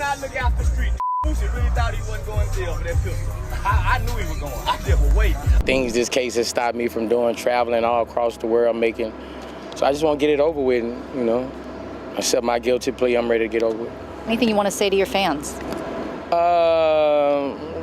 not look out the street. Boosie really thought he wasn't going to jail for that pistol. I knew he was going. I just was waiting. Things this case has stopped me from doing, traveling all across the world, making. So I just want to get it over with, and, you know, accept my guilty plea. I'm ready to get over it. Anything you want to say to your fans?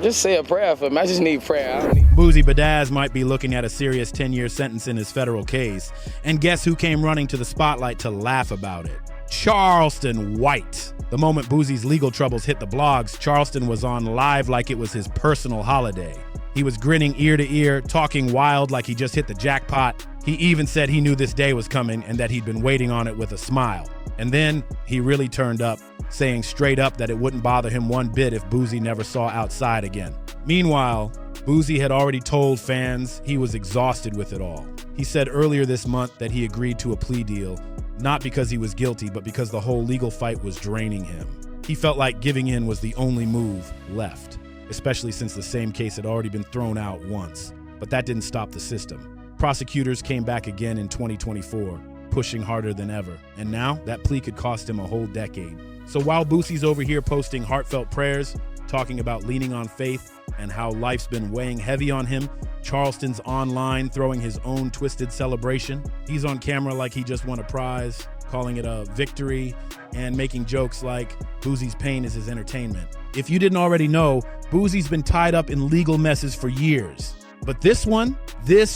Just say a prayer for me. I just need prayer. Boosie Badazz might be looking at a serious 10-year sentence in his federal case. And guess who came running to the spotlight to laugh about it? Charleston White. The moment Boosie's legal troubles hit the blogs, Charleston was on live like it was his personal holiday. He was grinning ear to ear, talking wild like he just hit the jackpot. He even said he knew this day was coming and that he'd been waiting on it with a smile. And then he really turned up, saying straight up that it wouldn't bother him one bit if Boosie never saw outside again. Meanwhile, Boosie had already told fans he was exhausted with it all. He said earlier this month that he agreed to a plea deal, not because he was guilty, but because the whole legal fight was draining him. He felt like giving in was the only move left, especially since the same case had already been thrown out once. But that didn't stop the system. Prosecutors came back again in 2024, pushing harder than ever. And now that plea could cost him a whole decade. So while Boosie's over here posting heartfelt prayers, talking about leaning on faith and how life's been weighing heavy on him, Charleston's online throwing his own twisted celebration. He's on camera like he just won a prize, calling it a victory, and making jokes like Boosie's pain is his entertainment. If you didn't already know, Boosie's been tied up in legal messes for years. But this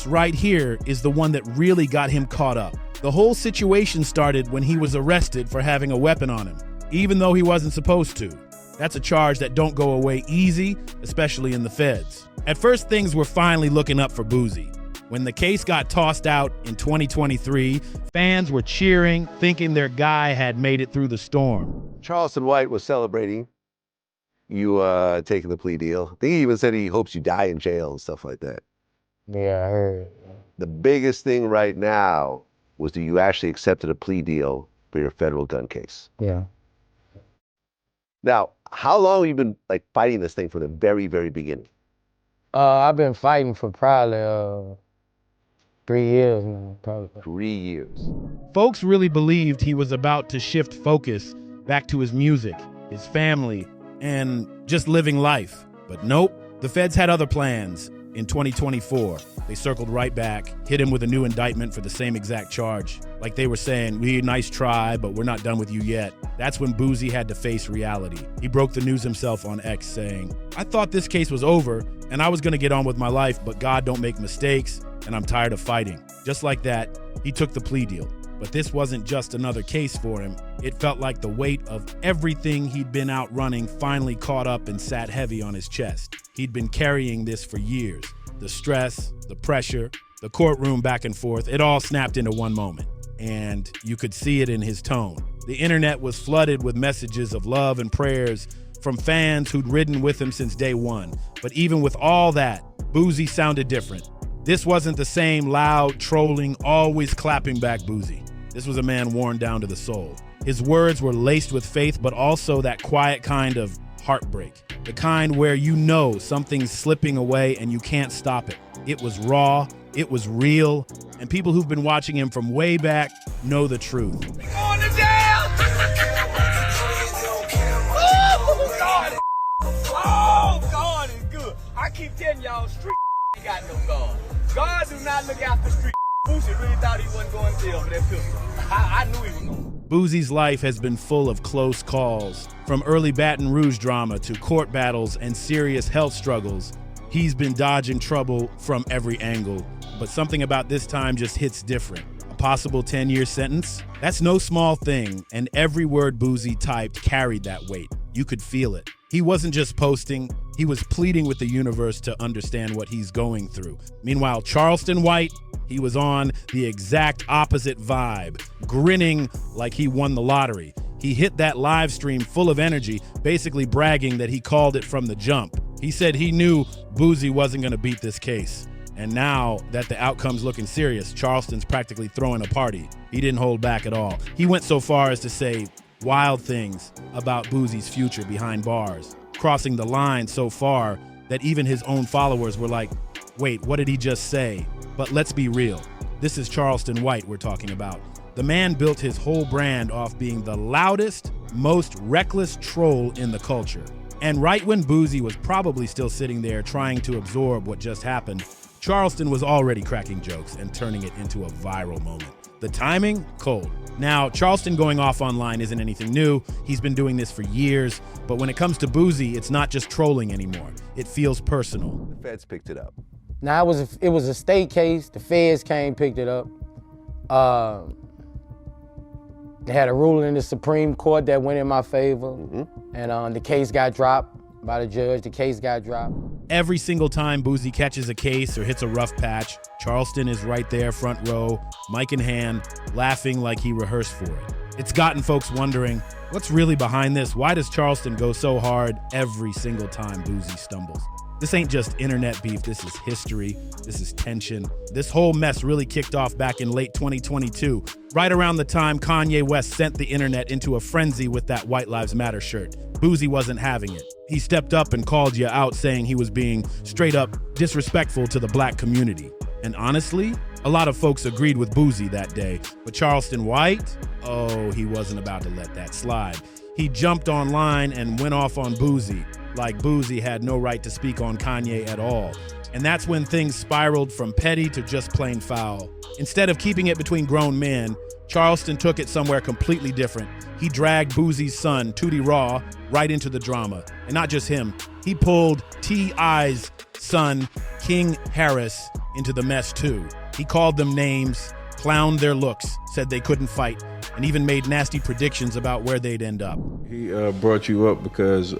right here, is the one that really got him caught up. The whole situation started when he was arrested for having a weapon on him, even though he wasn't supposed to. That's a charge that don't go away easy, especially in the feds. At first, things were finally looking up for Boosie. When the case got tossed out in 2023, fans were cheering, thinking their guy had made it through the storm. Charleston White was celebrating you taking the plea deal. I think he even said he hopes you die in jail and stuff like that. Yeah, I heard. The biggest thing right now was that you actually accepted a plea deal for your federal gun case. Yeah. Now, how long have you been fighting this thing from the very, very beginning? I've been fighting for probably 3 years now, probably. 3 years. Folks really believed he was about to shift focus back to his music, his family, and just living life. But nope, the feds had other plans. In 2024, they circled right back, hit him with a new indictment for the same exact charge. Like they were saying, nice try, but we're not done with you yet. That's when Boosie had to face reality. He broke the news himself on X saying, I thought this case was over and I was gonna get on with my life, but God don't make mistakes and I'm tired of fighting. Just like that, he took the plea deal. But this wasn't just another case for him. It felt like the weight of everything he'd been out running finally caught up and sat heavy on his chest. He'd been carrying this for years. The stress, the pressure, the courtroom back and forth, it all snapped into one moment. And you could see it in his tone. The internet was flooded with messages of love and prayers from fans who'd ridden with him since day one. But even with all that, Boosie sounded different. This wasn't the same loud, trolling, always clapping back Boosie. This was a man worn down to the soul. His words were laced with faith, but also that quiet kind of heartbreak. The kind where you know something's slipping away and you can't stop it. It was raw, it was real, and people who've been watching him from way back know the truth. Going to jail! Oh, God! Oh, God is good. I keep telling y'all, street ain't got no God. God do not look out the street. Boosie really thought he wasn't going to jail for that pistol. I knew he was going. Boosie's life has been full of close calls. From early Baton Rouge drama to court battles and serious health struggles, he's been dodging trouble from every angle. But something about this time just hits different. A possible 10-year sentence? That's no small thing, and every word Boosie typed carried that weight. You could feel it. He wasn't just posting, he was pleading with the universe to understand what he's going through. Meanwhile, Charleston White, he was on the exact opposite vibe, grinning like he won the lottery. He hit that live stream full of energy, basically bragging that he called it from the jump. He said he knew Boosie wasn't gonna beat this case. And now that the outcome's looking serious, Charleston's practically throwing a party. He didn't hold back at all. He went so far as to say wild things about Boosie's future behind bars, crossing the line so far that even his own followers were like, wait, what did he just say? But let's be real. This is Charleston White we're talking about. The man built his whole brand off being the loudest, most reckless troll in the culture. And right when Boosie was probably still sitting there trying to absorb what just happened, Charleston was already cracking jokes and turning it into a viral moment. The timing, cold. Now, Charleston going off online isn't anything new. He's been doing this for years. But when it comes to Boosie, it's not just trolling anymore. It feels personal. The feds picked it up. Now, it was a state case. The feds came, picked it up. They had a ruling in the Supreme Court that went in my favor. And the case got dropped by the judge. The case got dropped. Every single time Boosie catches a case or hits a rough patch, Charleston is right there, front row, mic in hand, laughing like he rehearsed for it. It's gotten folks wondering, what's really behind this? Why does Charleston go so hard every single time Boosie stumbles? This ain't just internet beef, this is history, this is tension. This whole mess really kicked off back in late 2022, right around the time Kanye West sent the internet into a frenzy with that White Lives Matter shirt. Boosie wasn't having it. He stepped up and called you out, saying he was being straight up disrespectful to the black community. And honestly, a lot of folks agreed with Boosie that day, but Charleston White, oh, he wasn't about to let that slide. He jumped online and went off on Boosie, like Boosie had no right to speak on Kanye at all. And that's when things spiraled from petty to just plain foul. Instead of keeping it between grown men, Charleston took it somewhere completely different. He dragged Boosie's son, Tootie Raw, right into the drama. And not just him, he pulled T.I.'s son, King Harris, into the mess too. He called them names, clowned their looks, said they couldn't fight, and even made nasty predictions about where they'd end up. He brought you up because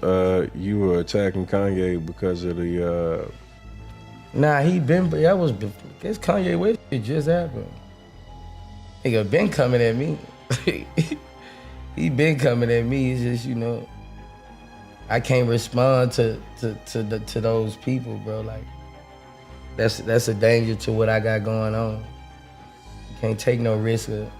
you were attacking Kanye because of the... Nah, this Kanye West shit just happened. Nigga been coming at me. He been coming at me. It's just, you know, I can't respond to those people, bro. Like, that's a danger to what I got going on. You can't take no risk of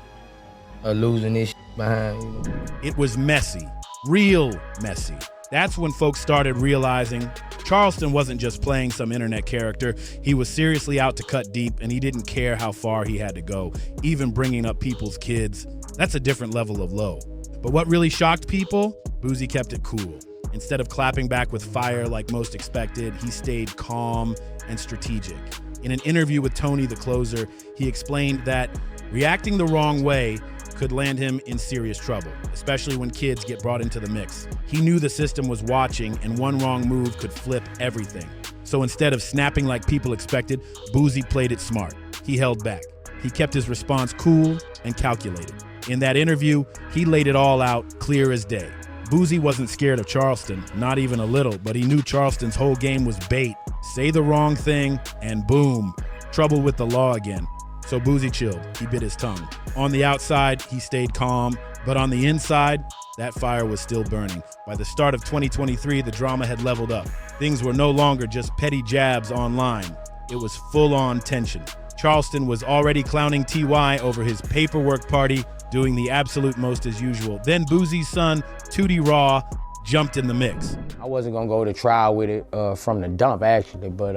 losing this shit behind, you know. It was messy, real messy. That's when folks started realizing Charleston wasn't just playing some internet character. He was seriously out to cut deep, and he didn't care how far he had to go, even bringing up people's kids. That's a different level of low. But what really shocked people? Boosie kept it cool. Instead of clapping back with fire like most expected, he stayed calm and strategic. In an interview with Tony, the closer, he explained that reacting the wrong way could land him in serious trouble, especially when kids get brought into the mix. He knew the system was watching, and one wrong move could flip everything. So instead of snapping like people expected, Boosie played it smart. He held back. He kept his response cool and calculated. In that interview, he laid it all out clear as day. Boosie wasn't scared of Charleston, not even a little, but he knew Charleston's whole game was bait. Say the wrong thing, and boom, trouble with the law again. So Boosie chilled. He bit his tongue. On the outside, he stayed calm, but on the inside, that fire was still burning. By the start of 2023, the drama had leveled up. Things were no longer just petty jabs online. It was full-on tension. Charleston was already clowning T.Y. over his paperwork party, doing the absolute most as usual. Then Boosie's son, Tootie Raw, jumped in the mix. I wasn't gonna go to trial with it from the dump, actually, but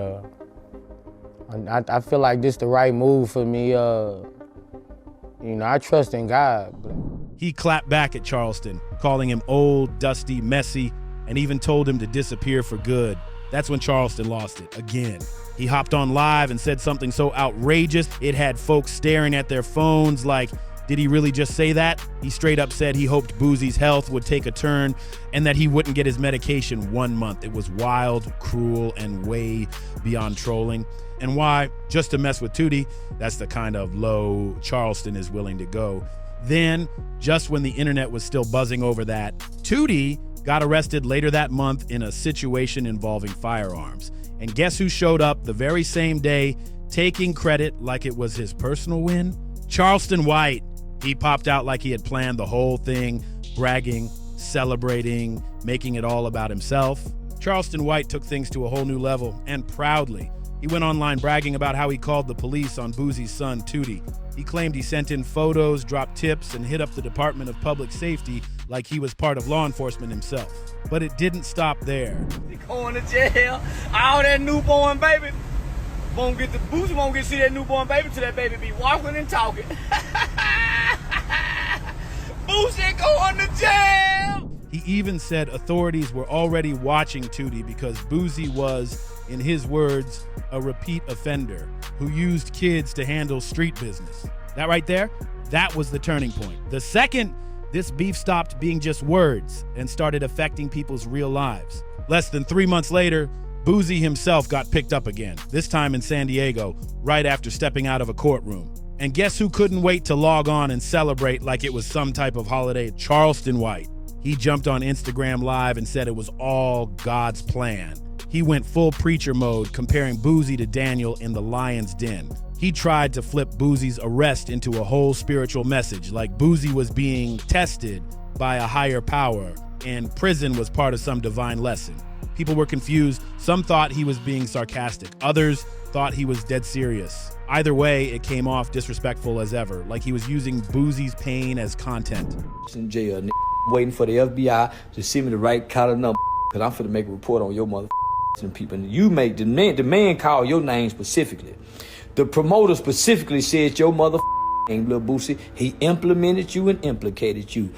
I feel like this the right move for me. You know, I trust in God. He clapped back at Charleston, calling him old, dusty, messy, and even told him to disappear for good. That's when Charleston lost it, again. He hopped on live and said something so outrageous, it had folks staring at their phones like, did he really just say that? He straight up said he hoped Boosie's health would take a turn and that he wouldn't get his medication 1 month. It was wild, cruel, and way beyond trolling. And why? Just to mess with Tootie. That's the kind of low Charleston is willing to go. Then, just when the internet was still buzzing over that, Tootie got arrested later that month in a situation involving firearms. And guess who showed up the very same day, taking credit like it was his personal win? Charleston White. He popped out like he had planned the whole thing, bragging, celebrating, making it all about himself. Charleston White took things to a whole new level, and proudly. He went online bragging about how he called the police on Boosie's son, Tootie. He claimed he sent in photos, dropped tips, and hit up the Department of Public Safety like he was part of law enforcement himself. But it didn't stop there. They going to jail. All that newborn baby. Boosie won't get to see that newborn baby till that baby be walking and talking. Boosie going to jail. He even said authorities were already watching Tootie because Boosie was, in his words, a repeat offender who used kids to handle street business. That right there, that was the turning point. The second this beef stopped being just words and started affecting people's real lives. Less than 3 months later, Boosie himself got picked up again, this time in San Diego, right after stepping out of a courtroom. And guess who couldn't wait to log on and celebrate like it was some type of holiday? Charleston White. He jumped on Instagram Live and said it was all God's plan. He went full preacher mode, comparing Boosie to Daniel in the lion's den. He tried to flip Boosie's arrest into a whole spiritual message, like Boosie was being tested by a higher power and prison was part of some divine lesson. People were confused. Some thought he was being sarcastic. Others thought he was dead serious. Either way, it came off disrespectful as ever, like he was using Boosie's pain as content. In jail, waiting for the FBI to send me the right kind of number, because I'm finna make a report on your and people. And you make the man call your name specifically. The promoter specifically said your name, Lil Boosie. He implemented you and implicated you.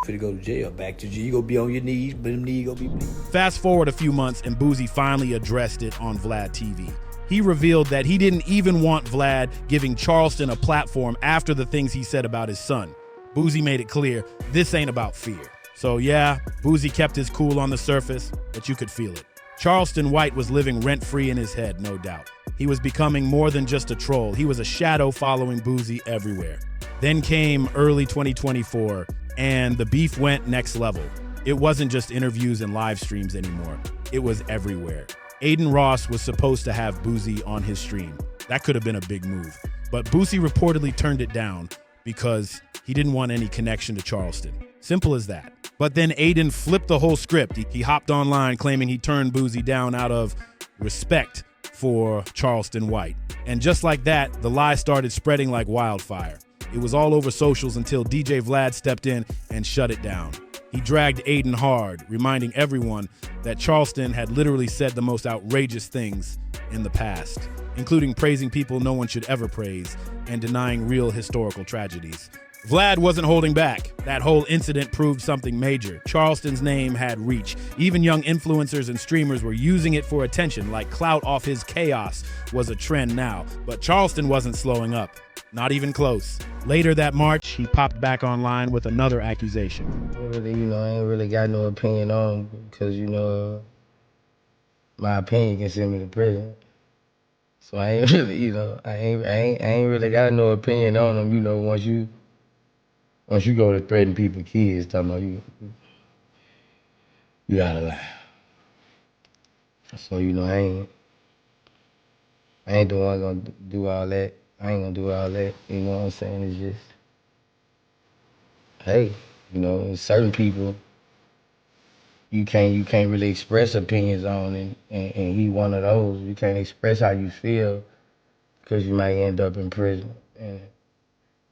Finna go to jail, back to jail. You gonna be on your knees, but them knees gonna be bleeding. Fast forward a few months and Boosie finally addressed it on Vlad TV. He revealed that he didn't even want Vlad giving Charleston a platform after the things he said about his son. Boosie made it clear, this ain't about fear. So yeah, Boosie kept his cool on the surface, but you could feel it. Charleston White was living rent-free in his head, no doubt. He was becoming more than just a troll. He was a shadow following Boosie everywhere. Then came early 2024, and the beef went next level. It wasn't just interviews and live streams anymore. It was everywhere. Aiden Ross was supposed to have Boosie on his stream. That could have been a big move. But Boosie reportedly turned it down because he didn't want any connection to Charleston. Simple as that. But then Aiden flipped the whole script. He hopped online claiming he turned Boosie down out of respect for Charleston White. And just like that, the lie started spreading like wildfire. It was all over socials until DJ Vlad stepped in and shut it down. He dragged Aiden hard, reminding everyone that Charleston had literally said the most outrageous things in the past, including praising people no one should ever praise and denying real historical tragedies. Vlad wasn't holding back. That whole incident proved something major. Charleston's name had reach. Even young influencers and streamers were using it for attention, like clout off his chaos was a trend now. But Charleston wasn't slowing up. Not even close. Later that March, he popped back online with another accusation. Really, I ain't really got no opinion on him because, my opinion can send me to prison. So I ain't really, I ain't really got no opinion on him, once you go to threaten people's kids, talking about you out of line. So, I ain't the one gonna do all that. I ain't gonna do all that, you know what I'm saying? It's just, hey, certain people you can't really express opinions on, and he one of those. You can't express how you feel because you might end up in prison, and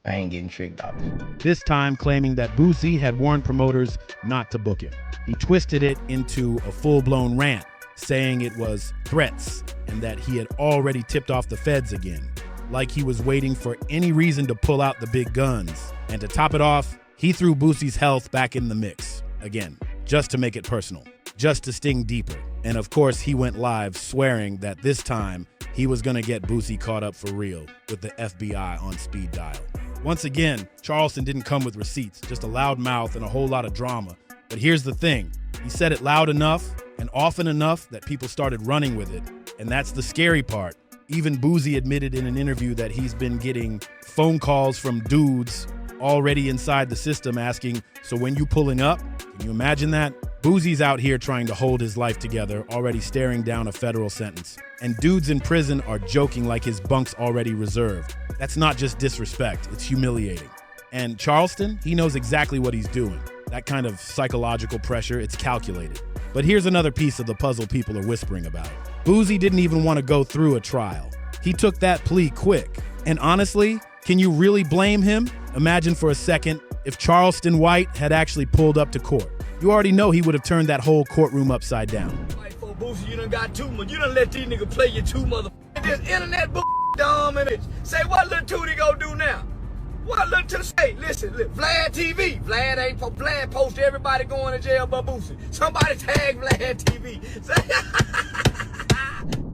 I ain't getting tricked off. This time claiming that Boosie had warned promoters not to book him. He twisted it into a full-blown rant, saying it was threats and that he had already tipped off the feds again, like he was waiting for any reason to pull out the big guns. And to top it off, he threw Boosie's health back in the mix again, just to make it personal, just to sting deeper. And of course, he went live swearing that this time he was gonna get Boosie caught up for real with the FBI on speed dial. Once again, Charleston didn't come with receipts, just a loud mouth and a whole lot of drama. But here's the thing, he said it loud enough and often enough that people started running with it. And that's the scary part. Even Boosie admitted in an interview that he's been getting phone calls from dudes already inside the system asking, so when you pulling up? Can you imagine that? Boosie's out here trying to hold his life together, already staring down a federal sentence. And dudes in prison are joking like his bunk's already reserved. That's not just disrespect, it's humiliating. And Charleston, he knows exactly what he's doing. That kind of psychological pressure, it's calculated. But here's another piece of the puzzle people are whispering about. Boosie didn't even want to go through a trial. He took that plea quick. And honestly, can you really blame him? Imagine for a second if Charleston White had actually pulled up to court. You already know he would have turned that whole courtroom upside down. White folk Boosie, you done got too much. You done let these niggas play you too mother. This internet dumb and it. Say what little Tootie gonna do now? What? Look to the state. Listen, Vlad TV. Vlad post everybody going to jail but Boosie. Somebody tag Vlad TV.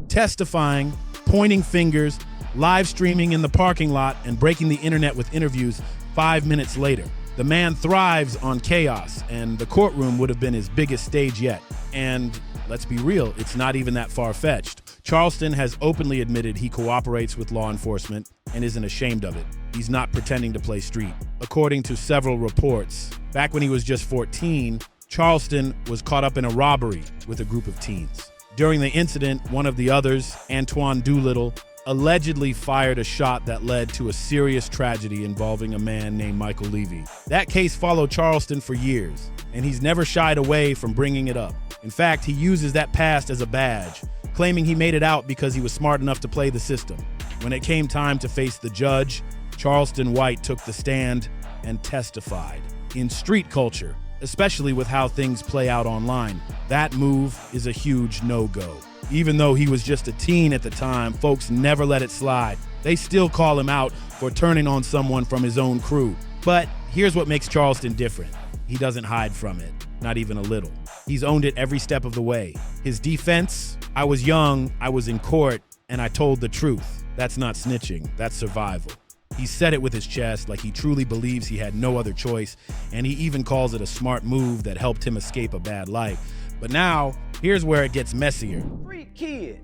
Testifying, pointing fingers, live streaming in the parking lot, and breaking the internet with interviews 5 minutes later. The man thrives on chaos, and the courtroom would have been his biggest stage yet. And let's be real, it's not even that far-fetched. Charleston has openly admitted he cooperates with law enforcement and isn't ashamed of it. He's not pretending to play street. According to several reports, back when he was just 14, Charleston was caught up in a robbery with a group of teens. During the incident, one of the others, Antoine Doolittle, allegedly fired a shot that led to a serious tragedy involving a man named Michael Levy. That case followed Charleston for years, and he's never shied away from bringing it up. In fact, he uses that past as a badge, claiming he made it out because he was smart enough to play the system. When it came time to face the judge, Charleston White took the stand and testified. In street culture, especially with how things play out online, that move is a huge no-go. Even though he was just a teen at the time, folks never let it slide. They still call him out for turning on someone from his own crew. But here's what makes Charleston different. He doesn't hide from it, not even a little. He's owned it every step of the way. His defense: I was young, I was in court, and I told the truth. That's not snitching, that's survival. He said it with his chest, like he truly believes he had no other choice, and he even calls it a smart move that helped him escape a bad life. But now, here's where it gets messier. Street kid.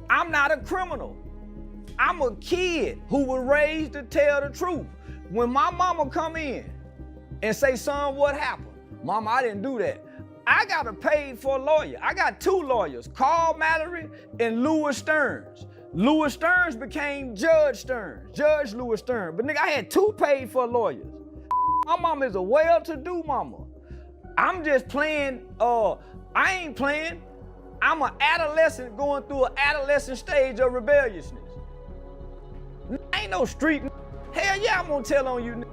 I'm not a criminal. I'm a kid who was raised to tell the truth. When my mama come in and say, son, what happened? Mama, I didn't do that. I got to pay for a lawyer. I got two lawyers, Carl Mallory and Louis Stearns. Louis Stearns became Judge Stearns, Judge Louis Stearns. But nigga, I had two paid for lawyers. My mama is a well-to-do mama. I'm just playing, I ain't playing. I'm an adolescent going through an adolescent stage of rebelliousness. I ain't no street. Hell yeah, I'm gonna tell on you.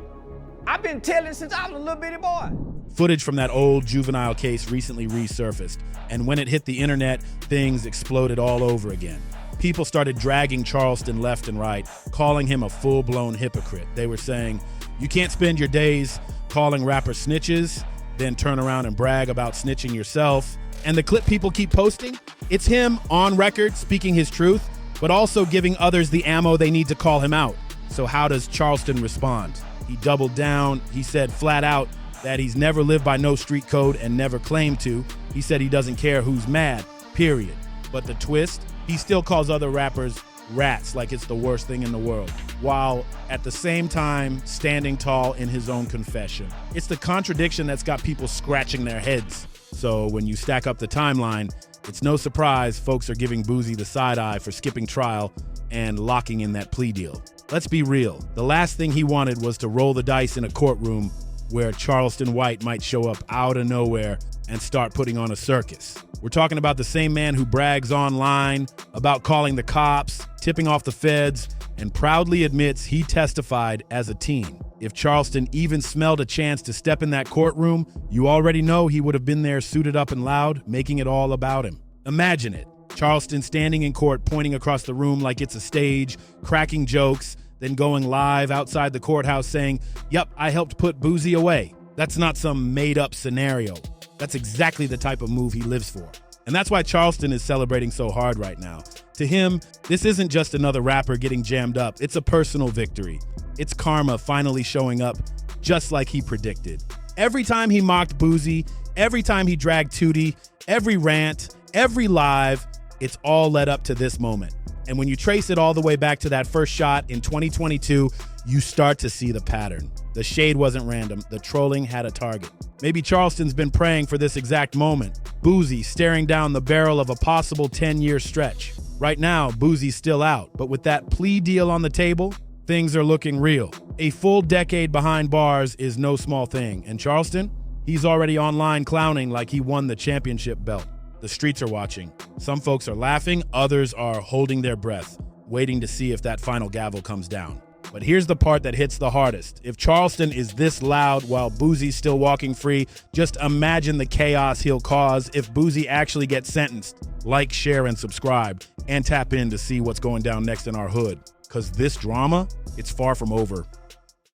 I've been telling since I was a little bitty boy. Footage from that old juvenile case recently resurfaced, and when it hit the internet, things exploded all over again. People started dragging Charleston left and right, calling him a full-blown hypocrite. They were saying, you can't spend your days calling rappers snitches, then turn around and brag about snitching yourself. And the clip people keep posting, it's him on record speaking his truth, but also giving others the ammo they need to call him out. So how does Charleston respond? He doubled down. He said flat out that he's never lived by no street code and never claimed to. He said he doesn't care who's mad, period. But the twist, he still calls other rappers rats like it's the worst thing in the world, while at the same time standing tall in his own confession. It's the contradiction that's got people scratching their heads. So when you stack up the timeline, it's no surprise folks are giving Boosie the side eye for skipping trial and locking in that plea deal. Let's be real. The last thing he wanted was to roll the dice in a courtroom where Charleston White might show up out of nowhere and start putting on a circus. We're talking about the same man who brags online about calling the cops, tipping off the feds, and proudly admits he testified as a teen. If Charleston even smelled a chance to step in that courtroom, you already know he would have been there suited up and loud, making it all about him. Imagine it. Charleston standing in court, pointing across the room like it's a stage, cracking jokes, then going live outside the courthouse saying, yep, I helped put Boosie away. That's not some made-up scenario. That's exactly the type of move he lives for. And that's why Charleston is celebrating so hard right now. To him, this isn't just another rapper getting jammed up. It's a personal victory. It's karma finally showing up just like he predicted. Every time he mocked Boosie, every time he dragged Tootie, every rant, every live, it's all led up to this moment. And when you trace it all the way back to that first shot in 2022, you start to see the pattern. The shade wasn't random. The trolling had a target. Maybe Charleston's been praying for this exact moment. Boosie staring down the barrel of a possible 10-year stretch. Right now, Boosie's still out, but with that plea deal on the table, things are looking real. A full decade behind bars is no small thing. And Charleston, he's already online clowning like he won the championship belt. The streets are watching. Some folks are laughing, others are holding their breath, waiting to see if that final gavel comes down. But here's the part that hits the hardest. If Charleston is this loud while Boosie's still walking free, just imagine the chaos he'll cause if Boosie actually gets sentenced. Like, share, and subscribe, and tap in to see what's going down next in our hood. because this drama, it's far from over.